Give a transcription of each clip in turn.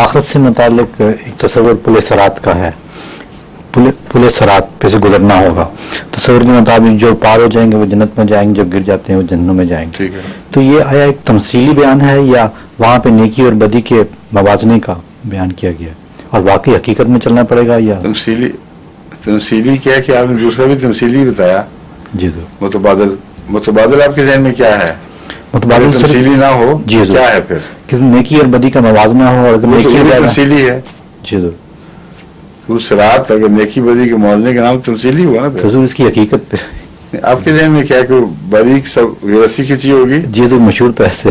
آخرت سے متعلق ایک تصور پل صراط کا ہے. پل صراط پہ سے گزرنا ہوگا. تصور کے مطابق جو پار ہو جائیں گے وہ جنت میں جائیں گے، جو گر جاتے ہیں وہ جہنم میں جائیں گے. تو یہ آیا ایک تمثیلی بیان ہے یا وہاں پہ نیکی اور بدی کے موازنے کا بیان کیا گیا اور واقعی حقیقت میں چلنا پڑے گا؟ یا تمثیلی کیا کہ آپ نے دوسرا بھی تمثیلی بتایا. جی متبادل آپ کے ذہن میں کیا ہے؟ متبادل تمثیلی نہ ہو جی کیا ہے پھر؟ کسی نیکی اور بدی کا موازنہ ہو اور نیکی تمثیلی ہے. جی پل صراط اگر نیکی بدی کے موازنے کا نام تمثیلی ہوا نا حضور اس کی حقیقت پہ آپ کے ذہن میں کیا کہ باریک سب رسی کھینچی ہوگی؟ جی حضور مشہور تو ایسے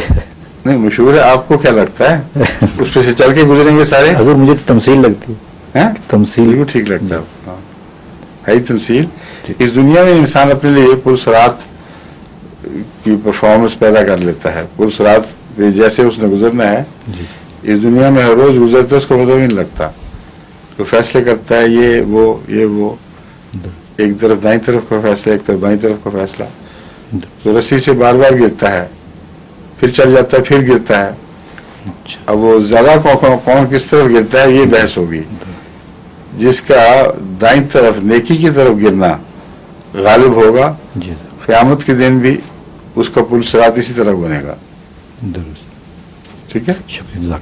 نہیں مشہور ہے. آپ کو کیا لگتا ہے اس پہ سے چل کے گزریں گے سارے؟ حضور مجھے تمثیل لگتی ہے. تمثیل بالکل ٹھیک لگتا ہے تمثیل. اس دنیا میں انسان اپنے لیے پل صراط کی پرفارمنس پیدا کر لیتا ہے. پل صراط پہ جیسے اس نے گزرنا ہے اس دنیا میں ہر روز گزرتا ہے اس کو پتہ بھی نہیں لگتا. تو فیصلے کرتا ہے یہ وہ ایک طرف دائیں طرف کا فیصلہ ایک طرف بائیں طرف کا فیصلہ. تو رسی سے بار بار گرتا ہے پھر چڑھ جاتا ہے پھر گرتا ہے. اب وہ زیادہ کون کس طرف گرتا ہے یہ بحث ہوگی. جس کا دائیں طرف نیکی کی طرف گرنا غالب ہوگا قیامت کے دن بھی اس کا پل صراط اسی طرح بنے گا. ٹھیک ہے. شکریہ.